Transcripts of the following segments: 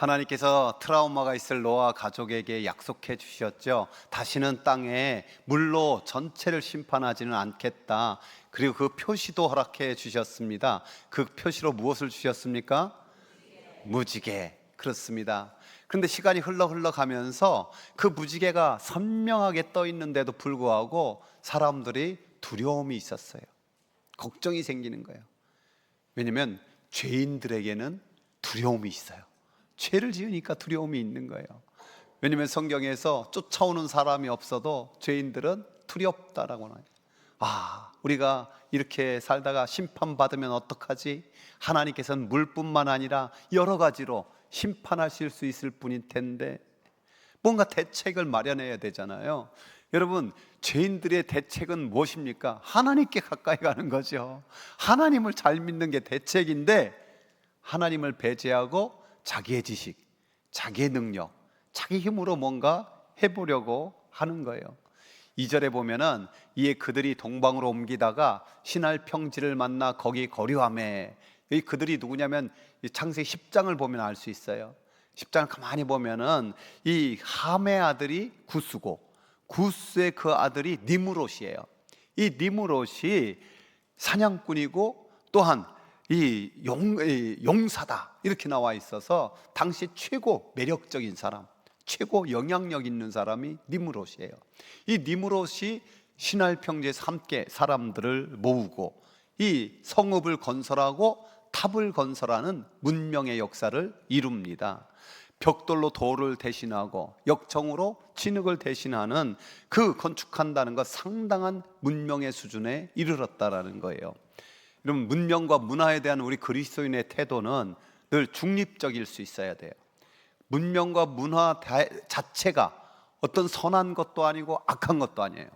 하나님께서 트라우마가 있을 노아 가족에게 약속해 주셨죠. 다시는 땅에 물로 전체를 심판하지는 않겠다. 그리고 그 표시도 허락해 주셨습니다. 그 표시로 무엇을 주셨습니까? 무지개. 그렇습니다. 그런데 시간이 흘러가면서 그 무지개가 선명하게 떠 있는데도 불구하고 사람들이 두려움이 있었어요. 걱정이 생기는 거예요. 왜냐하면 죄인들에게는 두려움이 있어요. 죄를 지으니까 두려움이 있는 거예요. 왜냐하면 성경에서 쫓아오는 사람이 없어도 죄인들은 두렵다라고 나와요. 우리가 이렇게 살다가 심판받으면 어떡하지? 하나님께서는 물뿐만 아니라 여러 가지로 심판하실 수 있을 뿐일 텐데 뭔가 대책을 마련해야 되잖아요. 여러분, 죄인들의 대책은 무엇입니까? 하나님께 가까이 가는 거죠. 하나님을 잘 믿는 게 대책인데 하나님을 배제하고 자기의 지식, 자기의 능력, 자기 힘으로 뭔가 해보려고 하는 거예요. 2절에 보면은 이에 그들이 동방으로 옮기다가 신할 평지를 만나 거기 거류하매. 이 그들이 누구냐면 창세기 10장을 보면 알 수 있어요. 10장을 가만히 보면은 이 함의 아들이 구스고 구스의 그 아들이 니므롯이에요. 이 니므롯이 사냥꾼이고 또한 이 용사다 이렇게 나와 있어서 당시 최고 매력적인 사람, 최고 영향력 있는 사람이 니므롯이에요. 이 니므롯이 신할 평지에서 함께 사람들을 모으고 이 성읍을 건설하고 탑을 건설하는 문명의 역사를 이룹니다. 벽돌로 돌을 대신하고 역청으로 진흙을 대신하는 그 건축한다는 것 상당한 문명의 수준에 이르렀다라는 거예요. 여러분, 문명과 문화에 대한 우리 그리스도인의 태도는 늘 중립적일 수 있어야 돼요. 문명과 문화 자체가 어떤 선한 것도 아니고 악한 것도 아니에요.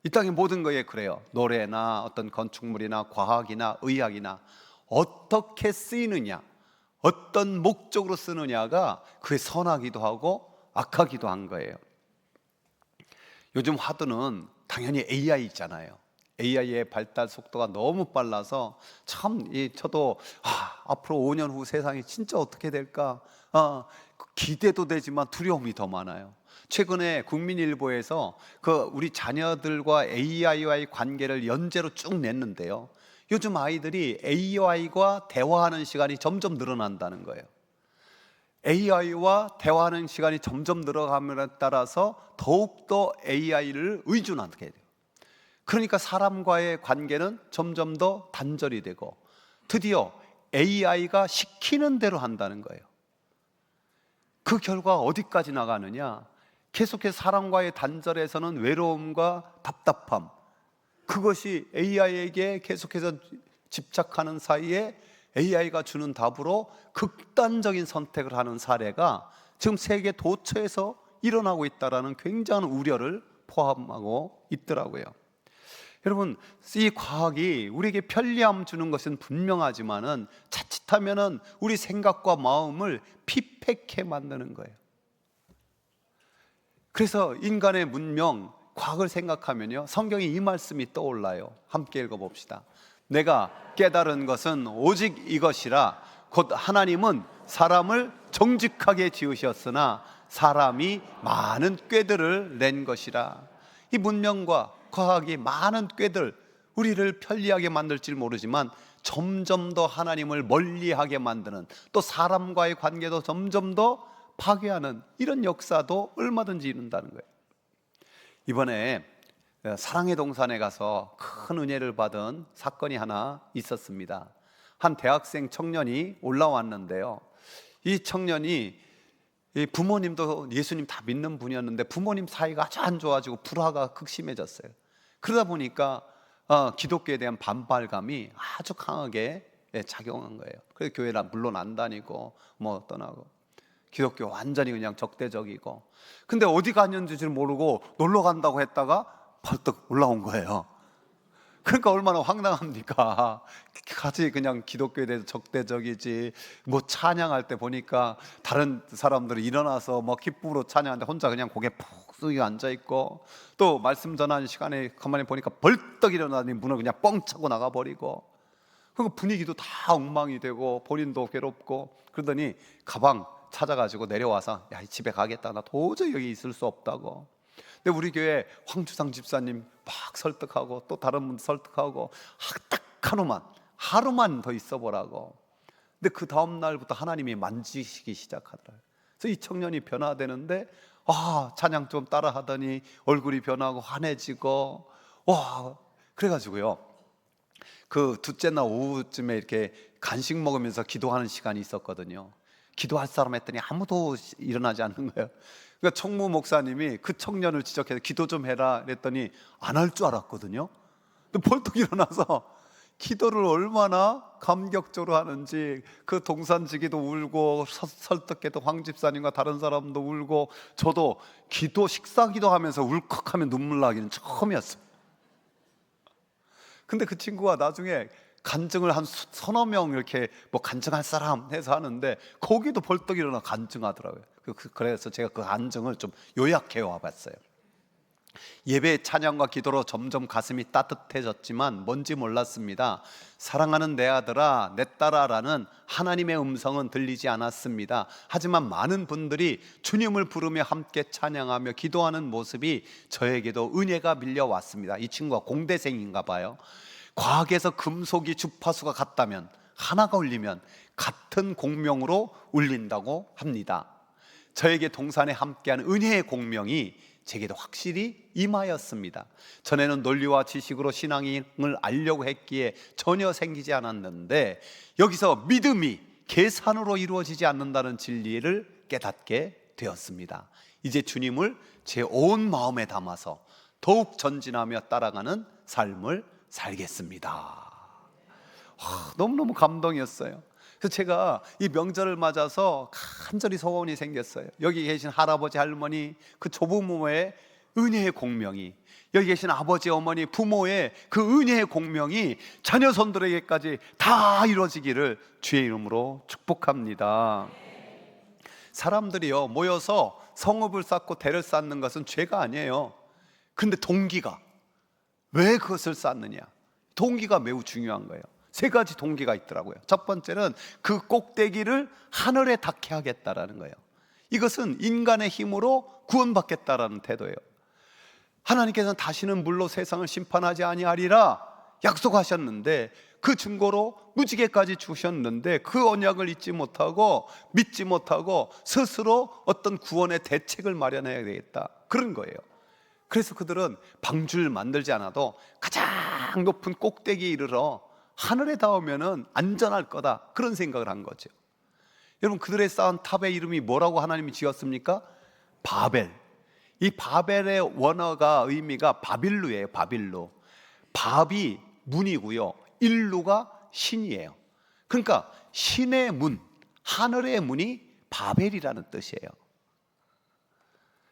이 땅의 모든 거에 그래요. 노래나 어떤 건축물이나 과학이나 의학이나 어떻게 쓰이느냐, 어떤 목적으로 쓰느냐가 그게 선하기도 하고 악하기도 한 거예요. 요즘 화두는 당연히 AI 있잖아요. AI의 발달 속도가 너무 빨라서 참 저도 앞으로 5년 후 세상이 진짜 어떻게 될까 기대도 되지만 두려움이 더 많아요. 최근에 국민일보에서 우리 자녀들과 AI와의 관계를 연재로 쭉 냈는데요, 요즘 아이들이 AI와 대화하는 시간이 점점 늘어난다는 거예요. AI와 대화하는 시간이 점점 늘어감에 따라서 더욱더 AI를 의존하게 돼요. 그러니까 사람과의 관계는 점점 더 단절이 되고 드디어 AI가 시키는 대로 한다는 거예요. 그 결과 어디까지 나가느냐? 계속해서 사람과의 단절에서는 외로움과 답답함, 그것이 AI에게 계속해서 집착하는 사이에 AI가 주는 답으로 극단적인 선택을 하는 사례가 지금 세계 도처에서 일어나고 있다는 굉장한 우려를 포함하고 있더라고요. 여러분, 이 과학이 우리에게 편리함 주는 것은 분명하지만은 자칫하면은 우리 생각과 마음을 피폐케 만드는 거예요. 그래서 인간의 문명, 과학을 생각하면요, 성경에 이 말씀이 떠올라요. 함께 읽어봅시다. 내가 깨달은 것은 오직 이것이라 곧 하나님은 사람을 정직하게 지으셨으나 사람이 많은 꾀들을 낸 것이라. 이 문명과 과학이 많은 꾀들, 우리를 편리하게 만들지 모르지만 점점 더 하나님을 멀리하게 만드는, 또 사람과의 관계도 점점 더 파괴하는 이런 역사도 얼마든지 이룬다는 거예요. 이번에 사랑의 동산에 가서 큰 은혜를 받은 사건이 하나 있었습니다. 한 대학생 청년이 올라왔는데요, 이 청년이 부모님도 예수님 다 믿는 분이었는데 부모님 사이가 아주 안 좋아지고 불화가 극심해졌어요. 그러다 보니까 기독교에 대한 반발감이 아주 강하게 작용한 거예요. 그래서 교회를 물론 안 다니고 떠나고 기독교 완전히 그냥 적대적이고, 근데 어디 갔는지를 모르고 놀러 간다고 했다가 벌떡 올라온 거예요. 그러니까 얼마나 황당합니까? 같이 그냥 기독교에 대해서 적대적이지, 찬양할 때 보니까 다른 사람들이 일어나서 기쁨으로 찬양하는데 혼자 그냥 고개 푹 숙이고 앉아있고, 또 말씀 전하는 시간에 가만히 보니까 벌떡 일어나니 문을 그냥 뻥 차고 나가버리고, 그 분위기도 다 엉망이 되고 본인도 괴롭고, 그러더니 가방 찾아가지고 내려와서 야, 집에 가겠다. 나 도저히 여기 있을 수 없다고. 근데 우리 교회 황주상 집사님 막 설득하고 또 다른 분들 설득하고 딱 하루만 더 있어 보라고. 근데 그 다음 날부터 하나님이 만지시기 시작하더라고요. 그래서 이 청년이 변화되는데 찬양 좀 따라 하더니 얼굴이 변하고 환해지고 그래가지고요, 그 둘째 날 오후쯤에 이렇게 간식 먹으면서 기도하는 시간이 있었거든요. 기도할 사람 했더니 아무도 일어나지 않는 거예요. 그러니까 총무 목사님이 그 청년을 지적해서 기도 좀 해라 그랬더니 안 할 줄 알았거든요. 근데 벌떡 일어나서 기도를 얼마나 감격적으로 하는지, 그 동산지기도 울고 설득해도 황 집사님과 다른 사람도 울고, 저도 식사기도 하면서 울컥하면 눈물 나기는 처음이었어요. 근데 그 친구가 나중에 간증을 한 서너 명 이렇게 뭐 간증할 사람 해서 하는데 거기도 벌떡 일어나 간증하더라고요. 그래서 제가 그 간증을 좀 요약해 와봤어요. 예배 찬양과 기도로 점점 가슴이 따뜻해졌지만 뭔지 몰랐습니다. 사랑하는 내 아들아 내 딸아라는 하나님의 음성은 들리지 않았습니다. 하지만 많은 분들이 주님을 부르며 함께 찬양하며 기도하는 모습이 저에게도 은혜가 밀려왔습니다. 이 친구가 공대생인가 봐요. 과학에서 금속이 주파수가 같다면, 하나가 울리면 같은 공명으로 울린다고 합니다. 저에게 동산에 함께하는 은혜의 공명이 제게도 확실히 임하였습니다. 전에는 논리와 지식으로 신앙을 알려고 했기에 전혀 생기지 않았는데 여기서 믿음이 계산으로 이루어지지 않는다는 진리를 깨닫게 되었습니다. 이제 주님을 제 온 마음에 담아서 더욱 전진하며 따라가는 삶을 살겠습니다. 너무너무 감동이었어요. 그래서 제가 이 명절을 맞아서 간절히 소원이 생겼어요. 여기 계신 할아버지 할머니 그 조부모의 은혜의 공명이, 여기 계신 아버지 어머니 부모의 그 은혜의 공명이 자녀 손들에게까지 다 이루어지기를 주의 이름으로 축복합니다. 사람들이요 모여서 성읍을 쌓고 대를 쌓는 것은 죄가 아니에요. 근데 동기가, 왜 그것을 쌓느냐, 동기가 매우 중요한 거예요. 세 가지 동기가 있더라고요. 첫 번째는 그 꼭대기를 하늘에 닿게 하겠다라는 거예요. 이것은 인간의 힘으로 구원받겠다라는 태도예요. 하나님께서는 다시는 물로 세상을 심판하지 아니하리라 약속하셨는데, 그 증거로 무지개까지 주셨는데 그 언약을 잊지 못하고 믿지 못하고 스스로 어떤 구원의 대책을 마련해야 되겠다, 그런 거예요. 그래서 그들은 방주를 만들지 않아도 가장 높은 꼭대기에 이르러 하늘에 닿으면 안전할 거다, 그런 생각을 한 거죠. 여러분, 그들의 쌓은 탑의 이름이 뭐라고 하나님이 지었습니까? 바벨. 이 바벨의 원어가 의미가 바빌루예요. 바빌루. 밥이 문이고요, 일루가 신이에요. 그러니까 신의 문, 하늘의 문이 바벨이라는 뜻이에요.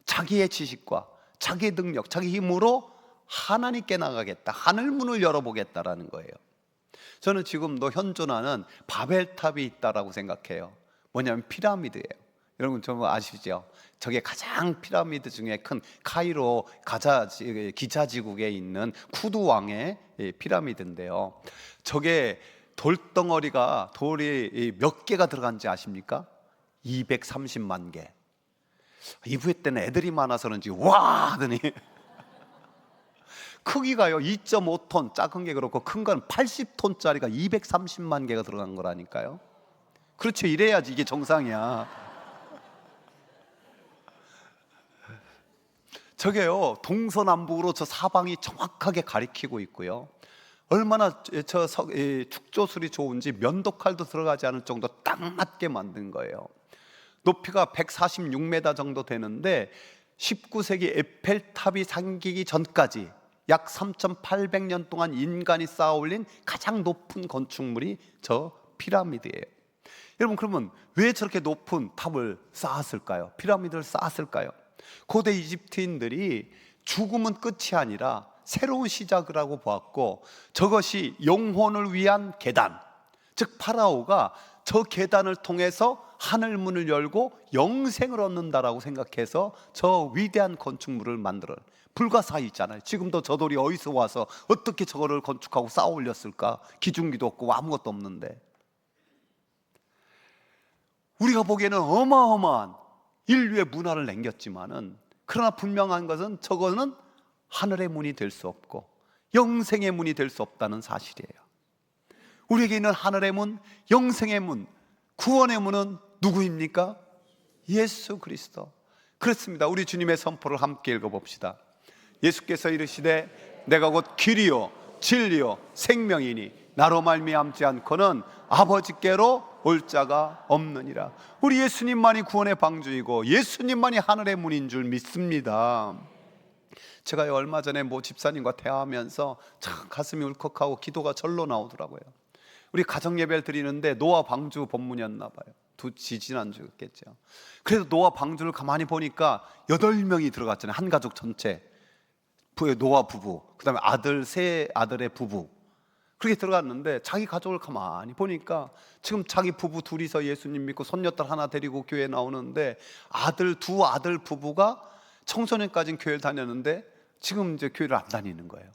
자기의 지식과 자기의 능력, 자기 힘으로 하나님께 나가겠다, 하늘 문을 열어보겠다라는 거예요. 저는 지금도 현존하는 바벨탑이 있다라고 생각해요. 뭐냐면 피라미드예요. 여러분 좀 아시죠? 저게 가장 피라미드 중에 큰 카이로 기자지국에 있는 쿠두 왕의 피라미드인데요. 저게 돌덩어리가 돌이 몇 개가 들어간지 아십니까? 230만 개. 이브에 때는 애들이 많아서 그런지 와 하더니 크기가요 2.5톤, 작은 게 그렇고 큰 건 80톤짜리가 230만 개가 들어간 거라니까요. 그렇죠, 이래야지 이게 정상이야. 저게요 동서남북으로 저 사방이 정확하게 가리키고 있고요, 얼마나 축조술이 좋은지 면도칼도 들어가지 않을 정도 딱 맞게 만든 거예요. 높이가 146m 정도 되는데 19세기 에펠탑이 생기기 전까지 약 3,800년 동안 인간이 쌓아 올린 가장 높은 건축물이 저 피라미드예요. 여러분, 그러면 왜 저렇게 높은 탑을 쌓았을까요? 피라미드를 쌓았을까요? 고대 이집트인들이 죽음은 끝이 아니라 새로운 시작을 하고 보았고, 저것이 영혼을 위한 계단, 즉 파라오가 저 계단을 통해서 하늘 문을 열고 영생을 얻는다라고 생각해서 저 위대한 건축물을 만들어요. 불가사의 있잖아요. 지금도 저 돌이 어디서 와서 어떻게 저거를 건축하고 쌓아 올렸을까? 기중기도 없고 아무것도 없는데. 우리가 보기에는 어마어마한 인류의 문화를 남겼지만은, 그러나 분명한 것은 저거는 하늘의 문이 될 수 없고 영생의 문이 될 수 없다는 사실이에요. 우리에게 있는 하늘의 문, 영생의 문, 구원의 문은 누구입니까? 예수 그리스도. 그렇습니다. 우리 주님의 선포를 함께 읽어봅시다. 예수께서 이르시되 내가 곧 길이요 진리요 생명이니 나로 말미암지 않고는 아버지께로 올 자가 없느니라. 우리 예수님만이 구원의 방주이고 예수님만이 하늘의 문인 줄 믿습니다. 제가 얼마 전에 모 집사님과 대화하면서 참 가슴이 울컥하고 기도가 절로 나오더라고요. 우리 가정 예배를 드리는데 노아 방주 본문이었나 봐요. 지난주였겠죠. 그래서 노아 방주를 가만히 보니까 8명이 들어갔잖아요. 한 가족 전체. 노아 부부, 그 다음에 세 아들의 부부, 그렇게 들어갔는데 자기 가족을 가만히 보니까 지금 자기 부부 둘이서 예수님 믿고 손녀딸 하나 데리고 교회에 나오는데 두 아들 부부가 청소년까지는 교회를 다녔는데 지금 이제 교회를 안 다니는 거예요.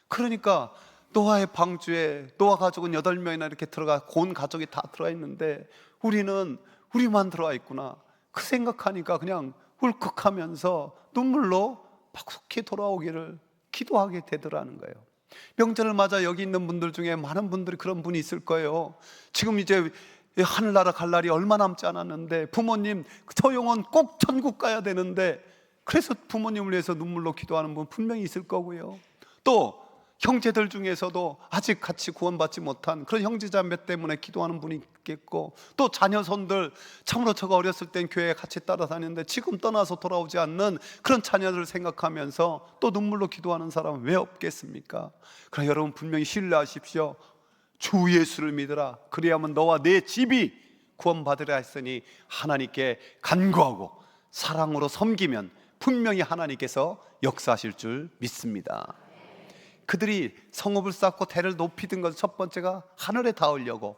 그러니까 노아의 방주에 노아 가족은 8명이나 이렇게 들어가, 온 가족이 다 들어가 있는데 우리만 들어와 있구나. 그 생각하니까 그냥 울컥하면서 눈물로 박숙히 돌아오기를 기도하게 되더라는 거예요. 명절을 맞아 여기 있는 분들 중에 많은 분들이 그런 분이 있을 거예요. 지금 이제 하늘나라 갈 날이 얼마 남지 않았는데 부모님 저 영혼 꼭 천국 가야 되는데 그래서 부모님을 위해서 눈물로 기도하는 분 분명히 있을 거고요. 또 형제들 중에서도 아직 같이 구원받지 못한 그런 형제자매 때문에 기도하는 분이 있겠고, 또 자녀손들, 참으로 저가 어렸을 땐 교회에 같이 따라다녔는데 지금 떠나서 돌아오지 않는 그런 자녀들을 생각하면서 또 눈물로 기도하는 사람은 왜 없겠습니까? 그러나 여러분 분명히 신뢰하십시오. 주 예수를 믿으라. 그리하면 너와 내 집이 구원받으라 했으니 하나님께 간구하고 사랑으로 섬기면 분명히 하나님께서 역사하실 줄 믿습니다. 그들이 성읍을 쌓고 대를 높이던 것, 첫 번째가 하늘에 닿으려고,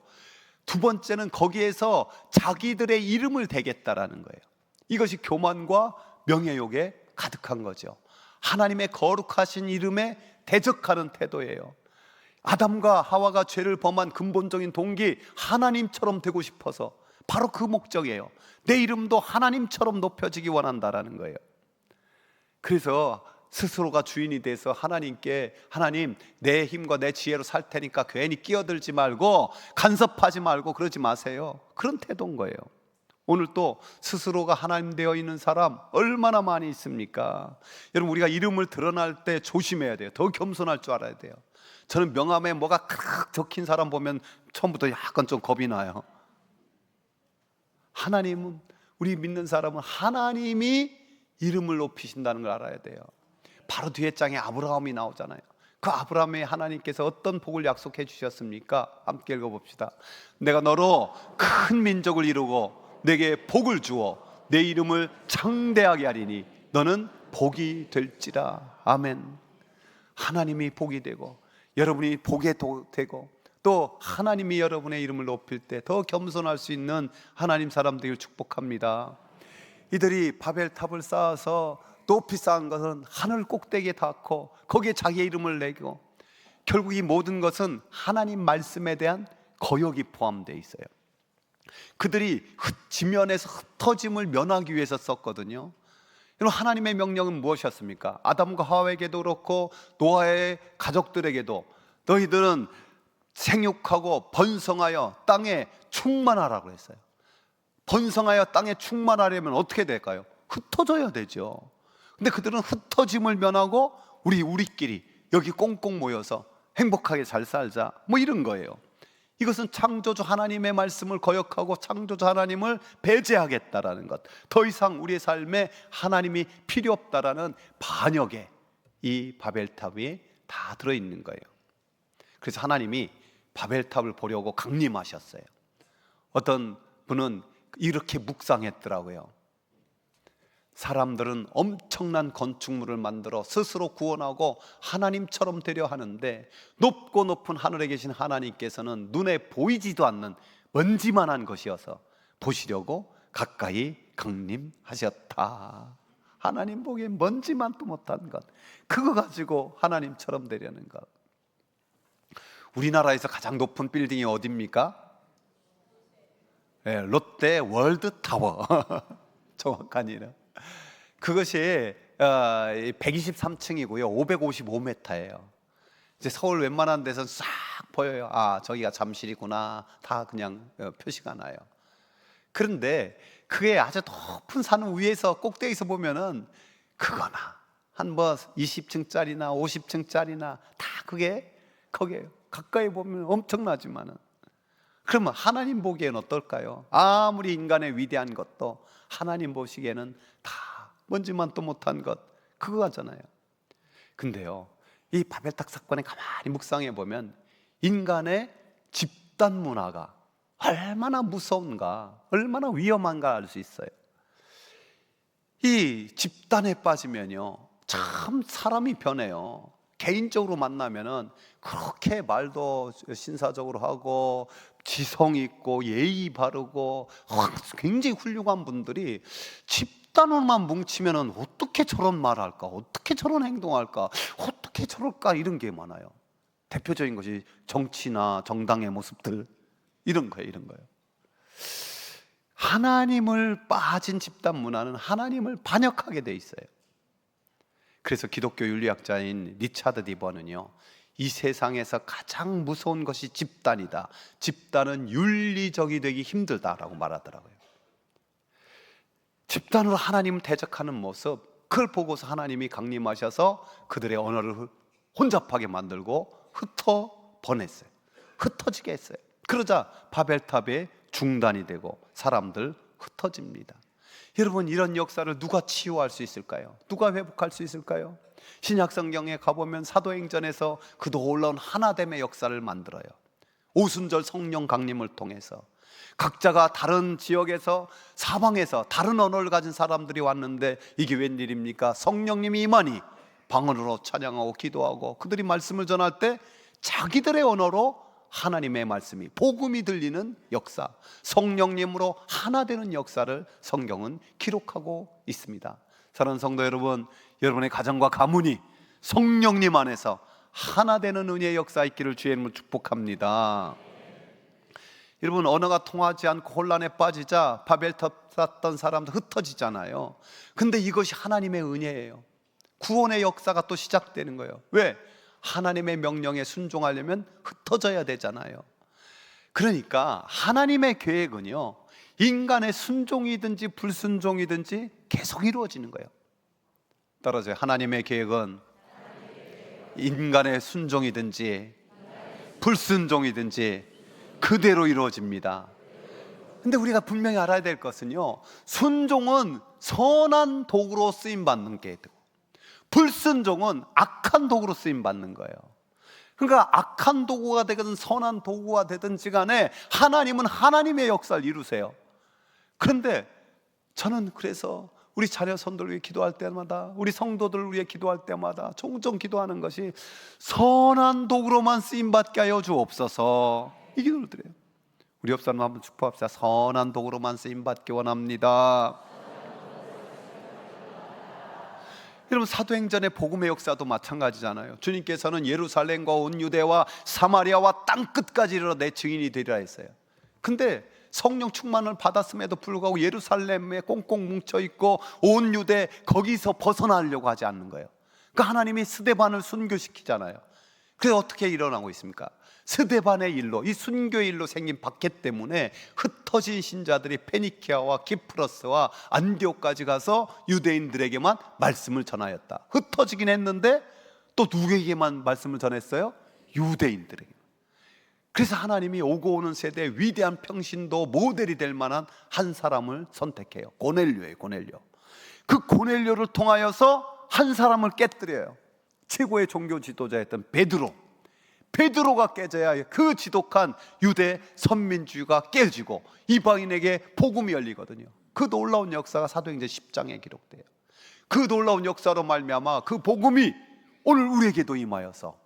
두 번째는 거기에서 자기들의 이름을 대겠다라는 거예요. 이것이 교만과 명예욕에 가득한 거죠. 하나님의 거룩하신 이름에 대적하는 태도예요. 아담과 하와가 죄를 범한 근본적인 동기, 하나님처럼 되고 싶어서, 바로 그 목적이에요. 내 이름도 하나님처럼 높여지기 원한다라는 거예요. 그래서 스스로가 주인이 돼서 하나님께, 하나님 내 힘과 내 지혜로 살 테니까 괜히 끼어들지 말고 간섭하지 말고 그러지 마세요. 그런 태도인 거예요. 오늘 또 스스로가 하나님 되어 있는 사람 얼마나 많이 있습니까? 여러분, 우리가 이름을 드러날 때 조심해야 돼요. 더 겸손할 줄 알아야 돼요. 저는 명함에 뭐가 크게 적힌 사람 보면 처음부터 약간 좀 겁이 나요. 하나님은, 우리 믿는 사람은 하나님이 이름을 높이신다는 걸 알아야 돼요. 바로 뒤에 장에 아브라함이 나오잖아요. 그 아브라함에 하나님께서 어떤 복을 약속해 주셨습니까? 함께 읽어봅시다. 내가 너로 큰 민족을 이루고 내게 복을 주어 내 이름을 창대하게 하리니 너는 복이 될지라. 아멘. 하나님이 복이 되고 여러분이 복이 되고 또 하나님이 여러분의 이름을 높일 때 더 겸손할 수 있는 하나님 사람 되길 축복합니다. 이들이 바벨탑을 쌓아서 높이 쌓은 것은 하늘 꼭대기에 닿고 거기에 자기의 이름을 내고, 결국 이 모든 것은 하나님 말씀에 대한 거역이 포함되어 있어요. 그들이 지면에서 흩어짐을 면하기 위해서 썼거든요. 여러분, 하나님의 명령은 무엇이었습니까? 아담과 하와에게도 그렇고 노아의 가족들에게도 너희들은 생육하고 번성하여 땅에 충만하라고 했어요. 번성하여 땅에 충만하려면 어떻게 될까요? 흩어져야 되죠. 근데 그들은 흩어짐을 면하고 우리끼리 여기 꽁꽁 모여서 행복하게 잘 살자, 뭐 이런 거예요. 이것은 창조주 하나님의 말씀을 거역하고 창조주 하나님을 배제하겠다라는 것, 더 이상 우리의 삶에 하나님이 필요 없다라는 반역에 이 바벨탑이 다 들어있는 거예요. 그래서 하나님이 바벨탑을 보려고 강림하셨어요. 어떤 분은 이렇게 묵상했더라고요. 사람들은 엄청난 건축물을 만들어 스스로 구원하고 하나님처럼 되려 하는데 높고 높은 하늘에 계신 하나님께서는 눈에 보이지도 않는 먼지만한 것이어서 보시려고 가까이 강림하셨다. 하나님 보기엔 먼지만도 못한 것, 그거 가지고 하나님처럼 되려는 것. 우리나라에서 가장 높은 빌딩이 어디입니까? 롯데 월드타워 정확한 이름. 그것이 123층이고요 555m예요 이제 서울 웬만한 데서 싹 보여요. 아, 저기가 잠실이구나. 다 그냥 표시가 나요. 그런데 그게 아주 높은 산 위에서 꼭대기에서 보면은 그거나 한 뭐 20층짜리나 50층짜리나 다 그게 거기에요. 가까이 보면 엄청나지만은, 그러면 하나님 보기에는 어떨까요? 아무리 인간의 위대한 것도 하나님 보시기에는 다 뭔지만도 못한 것 그거잖아요. 근데요, 이 바벨탑 사건에 가만히 묵상해 보면 인간의 집단 문화가 얼마나 무서운가, 얼마나 위험한가 알 수 있어요. 이 집단에 빠지면요 참 사람이 변해요. 개인적으로 만나면은 그렇게 말도 신사적으로 하고 지성 있고 예의 바르고 굉장히 훌륭한 분들이 집단으로만 뭉치면은 어떻게 저런 말할까, 어떻게 저런 행동할까, 어떻게 저럴까, 이런 게 많아요. 대표적인 것이 정치나 정당의 모습들, 이런 거예요. 하나님을 빠진 집단 문화는 하나님을 반역하게 돼 있어요. 그래서 기독교 윤리학자인 리차드 디버는요, 이 세상에서 가장 무서운 것이 집단이다. 집단은 윤리적이 되기 힘들다라고 말하더라고요. 집단으로 하나님을 대적하는 모습, 그걸 보고서 하나님이 강림하셔서 그들의 언어를 혼잡하게 만들고 흩어보냈어요. 흩어지게 했어요. 그러자 바벨탑의 중단이 되고 사람들 흩어집니다. 여러분, 이런 역사를 누가 치유할 수 있을까요? 누가 회복할 수 있을까요? 신약 성경에 가보면 사도행전에서 그 놀라운 하나됨의 역사를 만들어요. 오순절 성령 강림을 통해서 각자가 다른 지역에서, 사방에서 다른 언어를 가진 사람들이 왔는데 이게 웬일입니까? 성령님이 임하니 방언으로 찬양하고 기도하고 그들이 말씀을 전할 때 자기들의 언어로 하나님의 말씀이, 복음이 들리는 역사, 성령님으로 하나 되는 역사를 성경은 기록하고 있습니다. 사랑하는 성도 여러분, 여러분의 가정과 가문이 성령님 안에서 하나 되는 은혜의 역사 있기를 주의 이름으로 축복합니다. 여러분, 언어가 통하지 않고 혼란에 빠지자 바벨탑 쌓던 사람도 흩어지잖아요. 근데 이것이 하나님의 은혜예요. 구원의 역사가 또 시작되는 거예요. 왜? 하나님의 명령에 순종하려면 흩어져야 되잖아요. 그러니까 하나님의 계획은요, 인간의 순종이든지 불순종이든지 계속 이루어지는 거예요. 따라서 하나님의 계획은 인간의 순종이든지 불순종이든지 그대로 이루어집니다. 근데 우리가 분명히 알아야 될 것은요, 순종은 선한 도구로 쓰임받는 게 되고 불순종은 악한 도구로 쓰임받는 거예요. 그러니까 악한 도구가 되든 선한 도구가 되든지 간에 하나님은 하나님의 역사를 이루세요. 그런데 저는 그래서 우리 자녀 손들 위해 기도할 때마다, 우리 성도들 위해 기도할 때마다 종종 기도하는 것이 선한 도구로만 쓰임받게 하여 주옵소서, 이 기도를 드려요. 우리 옆 사람 한번 축복합시다. 선한 도구로만 쓰임받기 원합니다. 여러분, 사도행전의 복음의 역사도 마찬가지잖아요. 주님께서는 예루살렘과 온 유대와 사마리아와 땅끝까지 이르러 내 증인이 되리라 했어요. 근데 성령 충만을 받았음에도 불구하고 예루살렘에 꽁꽁 뭉쳐있고 온 유대 거기서 벗어나려고 하지 않는 거예요. 그러니까 하나님이 스데반을 순교시키잖아요. 그래서 어떻게 일어나고 있습니까? 스데반의 일로, 이 순교의 일로 생긴 박해 때문에 흩어진 신자들이 페니키아와 키프러스와 안디옥까지 가서 유대인들에게만 말씀을 전하였다. 흩어지긴 했는데 또 누구에게만 말씀을 전했어요? 유대인들에게. 그래서 하나님이 오고 오는 세대의 위대한 평신도 모델이 될 만한 한 사람을 선택해요. 고넬료예요. 고넬료. 그 고넬료를 통하여서 한 사람을 깨뜨려요. 최고의 종교 지도자였던 베드로가 깨져야 그 지독한 유대 선민주의가 깨지고 이방인에게 복음이 열리거든요. 그 놀라운 역사가 사도행전 10장에 기록돼요. 그 놀라운 역사로 말미암아 그 복음이 오늘 우리에게도 임하여서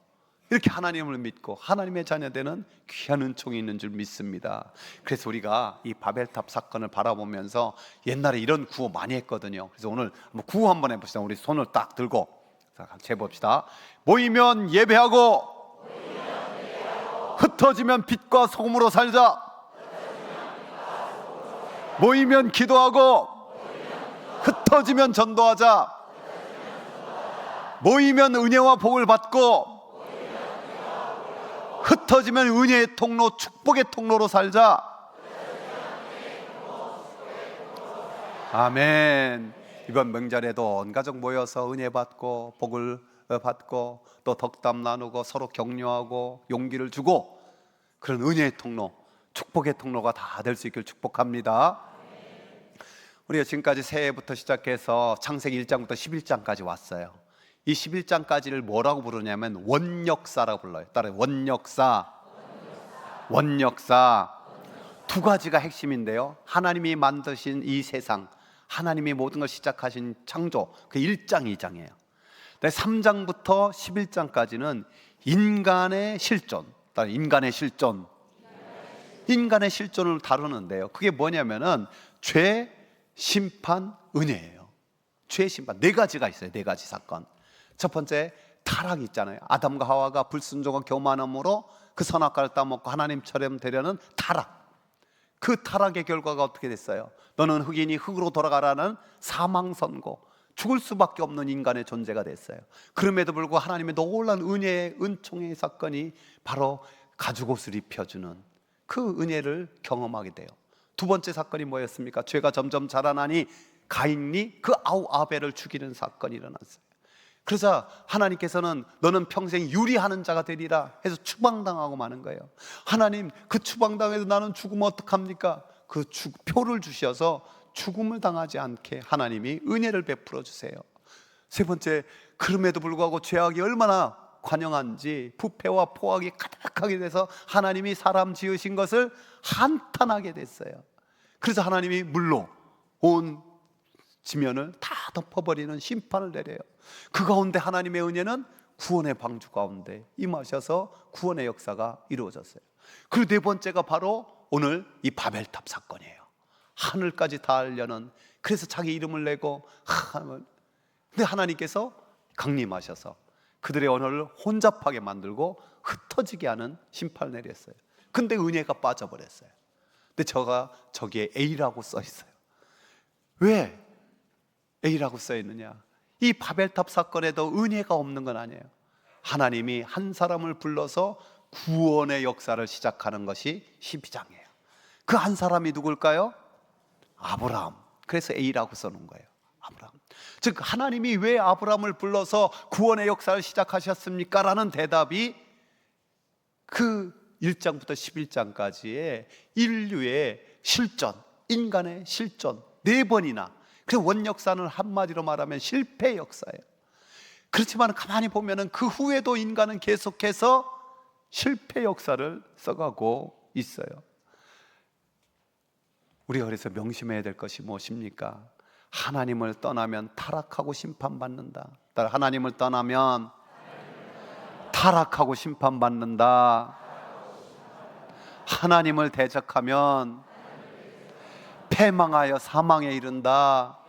이렇게 하나님을 믿고 하나님의 자녀되는 귀한 은총이 있는 줄 믿습니다. 그래서 우리가 이 바벨탑 사건을 바라보면서 옛날에 이런 구호 많이 했거든요. 그래서 오늘 한번 구호 한번 해봅시다. 우리 손을 딱 들고 같이 해봅시다. 모이면 예배하고 흩어지면 빛과 소금으로 살자. 모이면 기도하고 흩어지면 전도하자. 모이면 은혜와 복을 받고 흩어지면 은혜의 통로, 축복의 통로로 살자. 아멘. 이번 명절에도 온 가족 모여서 은혜 받고 복을 받고 또 덕담 나누고 서로 격려하고 용기를 주고 그런 은혜의 통로, 축복의 통로가 다 될 수 있길 축복합니다. 우리가 지금까지 새해부터 시작해서 창세기 1장부터 11장까지 왔어요. 이 11장까지를 뭐라고 부르냐면 원역사라고 불러요. 따라요. 원역사. 두 가지가 핵심인데요. 하나님이 만드신 이 세상, 하나님이 모든 걸 시작하신 창조, 그 1장, 2장이에요. 3장부터 11장까지는 인간의 실존, 인간의 실존을 다루는데요. 그게 뭐냐면은 죄, 심판, 은혜예요. 죄, 심판 네 가지가 있어요. 네 가지 사건. 첫 번째, 타락이 있잖아요. 아담과 하와가 불순종과 교만함으로 그 선악과를 따먹고 하나님처럼 되려는 타락. 그 타락의 결과가 어떻게 됐어요? 너는 흑인이 흑으로 돌아가라는 사망 선고, 죽을 수밖에 없는 인간의 존재가 됐어요. 그럼에도 불구하고 하나님의 놀라운 은혜의 은총의 사건이 바로 가죽옷을 입혀주는 그 은혜를 경험하게 돼요. 두 번째 사건이 뭐였습니까? 죄가 점점 자라나니 가인이 그 아벨을 죽이는 사건이 일어났어요. 그래서 하나님께서는 너는 평생 유리하는 자가 되리라 해서 추방당하고 마는 거예요. 하나님, 그 추방당해서 나는 죽으면 어떡합니까? 그 표를 주셔서 죽음을 당하지 않게 하나님이 은혜를 베풀어 주세요. 세 번째, 그럼에도 불구하고 죄악이 얼마나 관영한지 부패와 포악이 가득하게 돼서 하나님이 사람 지으신 것을 한탄하게 됐어요. 그래서 하나님이 물로 온 지면을 다 덮어버리는 심판을 내려요. 그 가운데 하나님의 은혜는 구원의 방주 가운데 임하셔서 구원의 역사가 이루어졌어요. 그리고 네 번째가 바로 오늘 이 바벨탑 사건이에요. 하늘까지 닿으려는, 그래서 자기 이름을 내고 근데 하나님께서 강림하셔서 그들의 언어를 혼잡하게 만들고 흩어지게 하는 심판을 내렸어요. 근데 은혜가 빠져버렸어요. 근데 저기에 A라고 써 있어요. 왜 A라고 써 있느냐? 이 바벨탑 사건에도 은혜가 없는 건 아니에요. 하나님이 한 사람을 불러서 구원의 역사를 시작하는 것이 12장이에요. 그 한 사람이 누굴까요? 아브라함. 그래서 A라고 써놓은 거예요. 아브라함. 즉 하나님이 왜 아브라함을 불러서 구원의 역사를 시작하셨습니까? 라는 대답이 그 1장부터 11장까지의 인류의 실존, 인간의 실존 4번이나, 그 원역사는 한마디로 말하면 실패 역사예요. 그렇지만 가만히 보면은 그 후에도 인간은 계속해서 실패 역사를 써가고 있어요. 우리가 그래서 명심해야 될 것이 무엇입니까? 하나님을 떠나면 타락하고 심판받는다. 하나님을 떠나면 타락하고 심판받는다. 하나님을 대적하면 패망하여 사망에 이른다.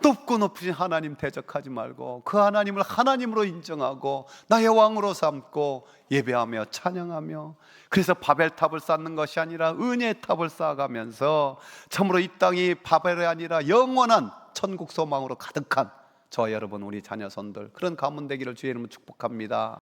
높고 높으신 하나님 대적하지 말고 그 하나님을 하나님으로 인정하고 나의 왕으로 삼고 예배하며 찬양하며, 그래서 바벨탑을 쌓는 것이 아니라 은혜의 탑을 쌓아가면서 참으로 이 땅이 바벨이 아니라 영원한 천국 소망으로 가득한 저와 여러분, 우리 자녀손들, 그런 가문 되기를 주의 이름으로 축복합니다.